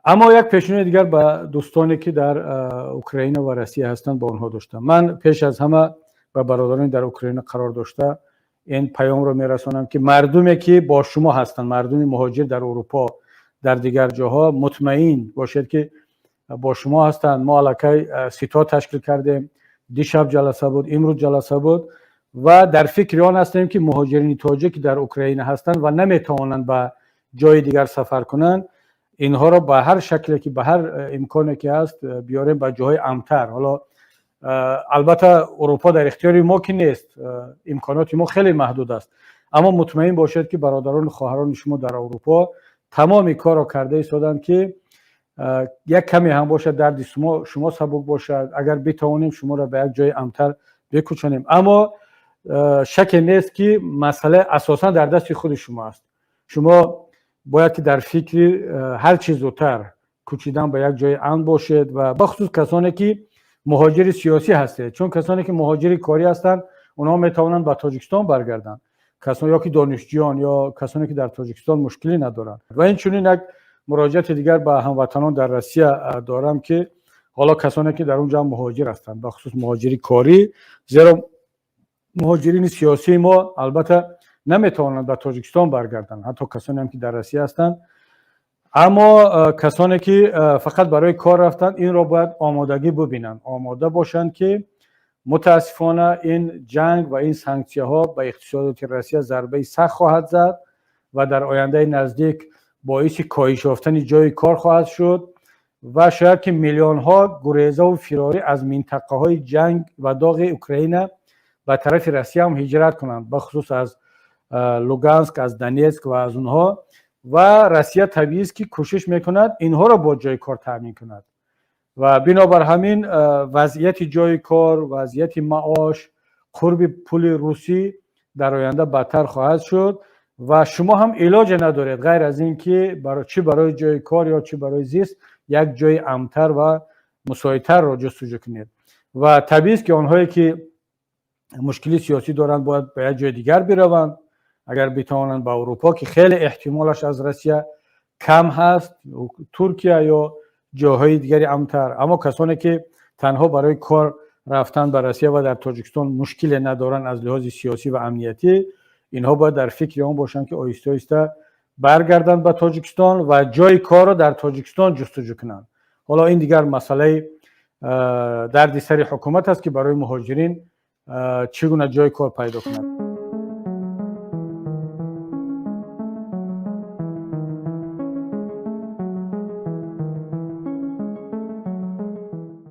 اما یک پیشنهاد دیگر به دوستانی که در اوکراین و روسیه هستند با اونها داشتم. من پیش از همه به برادران در اوکراین قرار داشته این پیام رو میرسانم که مردمی که با شما هستند، مردم مهاجر در اروپا در دیگر جاها، مطمئن باشید که با شما هستند. ما علاقه سیتا تشکیل کردیم، دیشب جلسه بود، امروز جلسه بود و در فکر آن هستیم که مهاجرین تاجیک در اوکراین هستند و نمیتوانند به جای دیگر سفر کنند، اینها را به هر شکلی که به هر امکانی که هست بیاریم به جاهای امن‌تر. حالا البته اروپا در اختیار ما که نیست، امکانات ما خیلی محدود است، اما مطمئن باشید که برادران و خواهران شما در اروپا تمام کار را کرده ایستادند که یک کمی هم باشد درد شما سبک باشد، اگر بتوانیم شما را به یک جای امن‌تر بکشانیم. اما شک نیست که مسئله اساسا در دست خود شما است. شما باید که در فکر هر چیز زودتر کوچیدن به یک جای امن باشید و بخصوص کسانی که مهاجر سیاسی هستند، چون کسانی که مهاجر کاری هستند اونها میتوانند به تاجیکستان برگردند، کسانی یا که دانشجویان یا کسانی که در تاجیکستان مشکلی ندارند. و این چنین یک مراجعت دیگر به هموطنان در روسیه دارم که حالا کسانی که در اونجا مهاجر هستند، بخصوص مهاجری کاری، زیرا مهاجرین سیاسی ما البته نمیتوانند به تاجیکستان برگردند، حتی کسانی هم که در روسیه هستند، اما کسانی که فقط برای کار رفتند این را باید آمادگی ببینند، آماده باشند که متاسفانه این جنگ و این سانکسیون ها به اقتصادات روسیه ضربه سخت خواهد زد و در آینده نزدیک باعث کاهش یافتن جای کار خواهد شد و شاید که میلیون ها گریزه و فراری از منطقه های جنگ و داغ اوکراین به طرف روسیه هم هجرت کنند، بخصوص از لوگانسک، از دونیتسک و از اونها، و روسیه طبیعی است که کوشش میکند اینها را با جای کار تامین کند و بنابر همین وضعیت جای کار، وضعیت معاش، قرب پول روسی در آینده بدتر خواهد شد و شما هم علاج ندارید غیر از این که برای جای کار یا چه برای زیست یک جای امن‌تر و مساعدتر را جستجو کنید. و طبیعی است که آنهایی که مشکلی سیاسی دارند باید به یک جای دیگر بروند، اگر بتوانند به اروپا که خیلی احتمالش از روسیه کم هست، ترکیه یا جاهای دیگری امن‌تر. اما کسانی که تنها برای کار رفتن به روسیه و در تاجیکستان مشکل ندارن از لحاظ سیاسی و امنیتی، اینها باید در فکر آن باشند که آهسته آهسته برگردند به تاجیکستان و جای کار را در تاجیکستان جستجو کنند. حالا این دیگر مسئله دردسر حکومت است که برای مهاجرین چگونه جای کار پیدا کند.